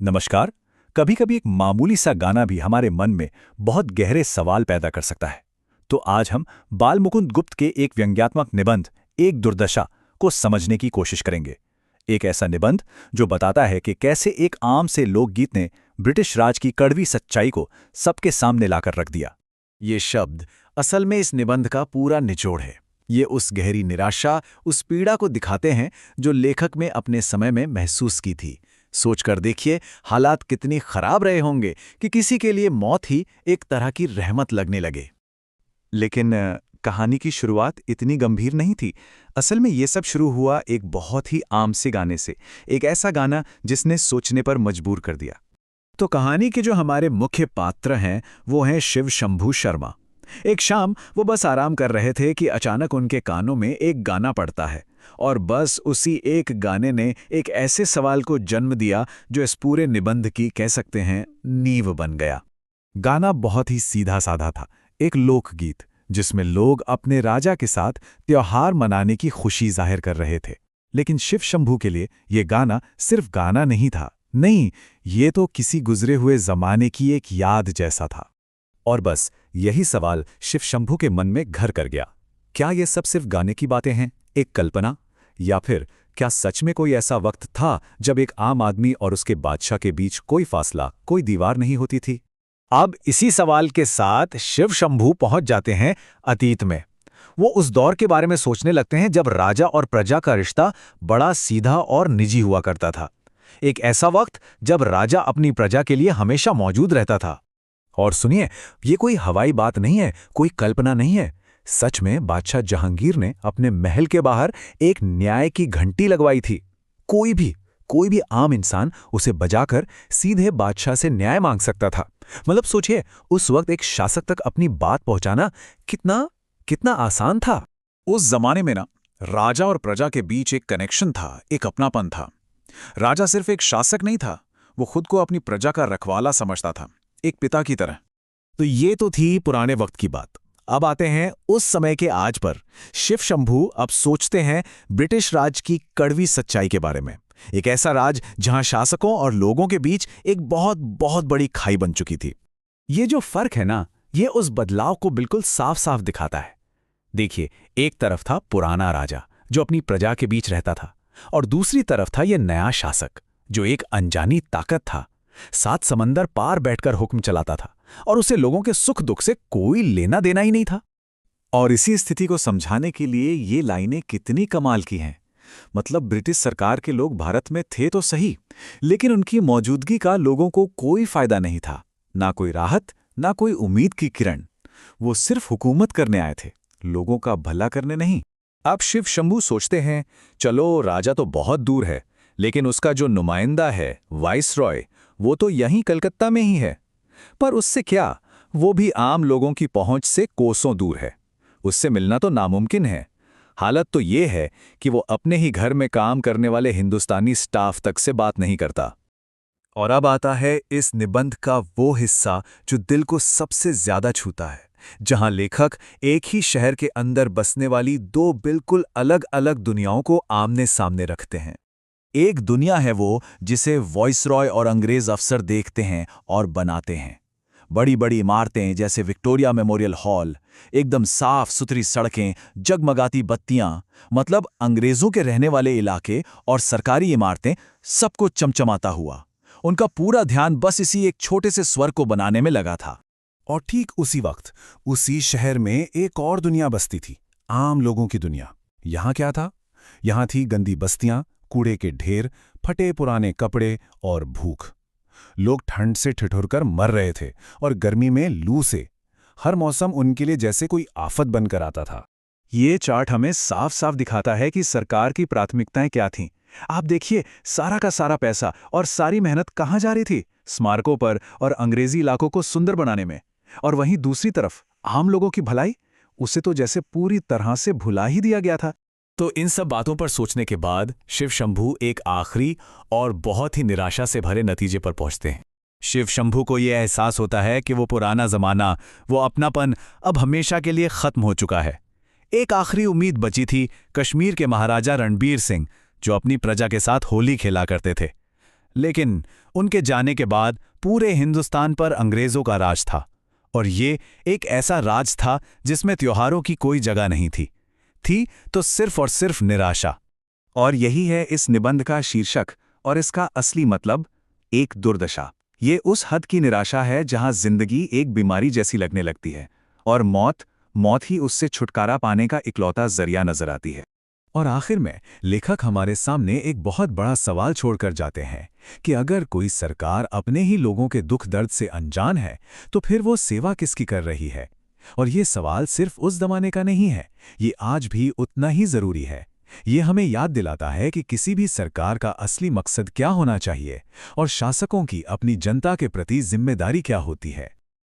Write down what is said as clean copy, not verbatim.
नमस्कार। कभी कभी एक मामूली सा गाना भी हमारे मन में बहुत गहरे सवाल पैदा कर सकता है। तो आज हम बाल मुकुंद गुप्त के एक व्यंग्यात्मक निबंध एक दुर्दशा को समझने की कोशिश करेंगे। एक ऐसा निबंध जो बताता है कि कैसे एक आम से लोकगीत ने ब्रिटिश राज की कड़वी सच्चाई को सबके सामने लाकर रख दिया। ये शब्द असल में इस निबंध का पूरा निचोड़ है। ये उस गहरी निराशा, उस पीड़ा को दिखाते हैं जो लेखक ने अपने समय में महसूस की थी। सोचकर देखिए, हालात कितनी खराब रहे होंगे कि किसी के लिए मौत ही एक तरह की रहमत लगने लगे। लेकिन कहानी की शुरुआत इतनी गंभीर नहीं थी। असल में ये सब शुरू हुआ एक बहुत ही आम से गाने से, एक ऐसा गाना जिसने सोचने पर मजबूर कर दिया। तो कहानी के जो हमारे मुख्य पात्र हैं वो हैं शिव शंभू शर्मा। एक शाम वो बस आराम कर रहे थे कि अचानक उनके कानों में एक गाना पड़ता है, और बस उसी एक गाने ने एक ऐसे सवाल को जन्म दिया जो इस पूरे निबंध की कह सकते हैं नींव बन गया। गाना बहुत ही सीधा साधा था, एक लोकगीत जिसमें लोग अपने राजा के साथ त्योहार मनाने की खुशी जाहिर कर रहे थे। लेकिन शिव शंभू के लिए ये गाना सिर्फ गाना नहीं था। नहीं, ये तो किसी गुजरे हुए जमाने की एक याद जैसा था। और बस यही सवाल शिव शंभू के मन में घर कर गया। क्या ये सब सिर्फ गाने की बातें हैं, एक कल्पना? या फिर क्या सच में कोई ऐसा वक्त था जब एक आम आदमी और उसके बादशाह के बीच कोई फासला, कोई दीवार नहीं होती थी? अब इसी सवाल के साथ शिव शंभू पहुंच जाते हैं अतीत में। वो उस दौर के बारे में सोचने लगते हैं जब राजा और प्रजा का रिश्ता बड़ा सीधा और निजी हुआ करता था। एक ऐसा वक्त जब राजा अपनी प्रजा के लिए हमेशा मौजूद रहता था। और सुनिए, ये कोई हवाई बात नहीं है, कोई कल्पना नहीं है। सच में बादशाह जहांगीर ने अपने महल के बाहर एक न्याय की घंटी लगवाई थी। कोई भी आम इंसान उसे बजाकर सीधे बादशाह से न्याय मांग सकता था। मतलब सोचिए, उस वक्त एक शासक तक अपनी बात पहुंचाना कितना आसान था। उस जमाने में ना, राजा और प्रजा के बीच एक कनेक्शन था, एक अपनापन था। राजा सिर्फ एक शासक नहीं था, वो खुद को अपनी प्रजा का रखवाला समझता था, एक पिता की तरह। तो ये तो थी पुराने वक्त की बात। अब आते हैं उस समय के आज पर। शिव शंभू अब सोचते हैं ब्रिटिश राज की कड़वी सच्चाई के बारे में। एक ऐसा राज जहां शासकों और लोगों के बीच एक बहुत बहुत बड़ी खाई बन चुकी थी। ये जो फर्क है ना, ये उस बदलाव को बिल्कुल साफ साफ दिखाता है। देखिए, एक तरफ था पुराना राजा जो अपनी प्रजा के बीच रहता था, और दूसरी तरफ था ये नया शासक जो एक अनजानी ताकत था। 7 समंदर पार बैठकर हुक्म चलाता था, और उसे लोगों के सुख दुख से कोई लेना देना ही नहीं था। और इसी स्थिति को समझाने के लिए ये लाइनें कितनी कमाल की हैं। मतलब ब्रिटिश सरकार के लोग भारत में थे तो सही, लेकिन उनकी मौजूदगी का लोगों को कोई फायदा नहीं था। ना कोई राहत, ना कोई उम्मीद की किरण। वो सिर्फ हुकूमत करने आए थे, लोगों का भला करने नहीं। अब शिव शंभू सोचते हैं, चलो राजा तो बहुत दूर है, लेकिन उसका जो नुमाइंदा है वाइसरॉय, वो तो यहीं कलकत्ता में ही है। पर उससे क्या, वो भी आम लोगों की पहुंच से कोसों दूर है। उससे मिलना तो नामुमकिन है। हालत तो ये है कि वो अपने ही घर में काम करने वाले हिंदुस्तानी स्टाफ तक से बात नहीं करता। और अब आता है इस निबंध का वो हिस्सा जो दिल को सबसे ज्यादा छूता है, जहां लेखक एक ही शहर के अंदर बसने वाली 2 बिल्कुल अलग अलग दुनियाओं को आमने सामने रखते हैं। एक दुनिया है वो जिसे वॉइसरॉय और अंग्रेज अफसर देखते हैं और बनाते हैं। बड़ी बड़ी इमारतें जैसे विक्टोरिया मेमोरियल हॉल, एकदम साफ सुथरी सड़कें, जगमगाती बत्तियां, मतलब अंग्रेजों के रहने वाले इलाके और सरकारी इमारतें, सबको चमचमाता हुआ। उनका पूरा ध्यान बस इसी एक छोटे से स्वर को बनाने में लगा था। और ठीक उसी वक्त उसी शहर में एक और दुनिया बसती थी, आम लोगों की दुनिया। यहां क्या था? यहां थी गंदी बस्तियां, कूड़े के ढेर, फटे पुराने कपड़े और भूख। लोग ठंड से ठिठुरकर मर रहे थे, और गर्मी में लू से। हर मौसम उनके लिए जैसे कोई आफत बनकर आता था। ये चार्ट हमें साफ साफ दिखाता है कि सरकार की प्राथमिकताएं क्या थीं। आप देखिए, सारा का सारा पैसा और सारी मेहनत कहाँ जा रही थी? स्मारकों पर और अंग्रेजी इलाकों को सुंदर बनाने में। और वहीं दूसरी तरफ आम लोगों की भलाई, उसे तो जैसे पूरी तरह से भुला ही दिया गया था। तो इन सब बातों पर सोचने के बाद शिव शंभू एक आखिरी और बहुत ही निराशा से भरे नतीजे पर पहुंचते हैं। शिव शंभू को यह एहसास होता है कि वो पुराना जमाना, वो अपनापन अब हमेशा के लिए खत्म हो चुका है। एक आखिरी उम्मीद बची थी, कश्मीर के महाराजा रणबीर सिंह, जो अपनी प्रजा के साथ होली खेला करते थे। लेकिन उनके जाने के बाद पूरे हिंदुस्तान पर अंग्रेजों का राज था, और ये एक ऐसा राज था जिसमें त्योहारों की कोई जगह नहीं थी तो सिर्फ और सिर्फ निराशा। और यही है इस निबंध का शीर्षक और इसका असली मतलब, एक दुर्दशा। ये उस हद की निराशा है जहां जिंदगी एक बीमारी जैसी लगने लगती है और मौत ही उससे छुटकारा पाने का इकलौता जरिया नजर आती है। और आखिर में लेखक हमारे सामने एक बहुत बड़ा सवाल छोड़कर जाते हैं कि अगर कोई सरकार अपने ही लोगों के दुख दर्द से अनजान है तो फिर वो सेवा किसकी कर रही है। और ये सवाल सिर्फ उस जमाने का नहीं है, ये आज भी उतना ही जरूरी है। ये हमें याद दिलाता है कि किसी भी सरकार का असली मकसद क्या होना चाहिए और शासकों की अपनी जनता के प्रति जिम्मेदारी क्या होती है।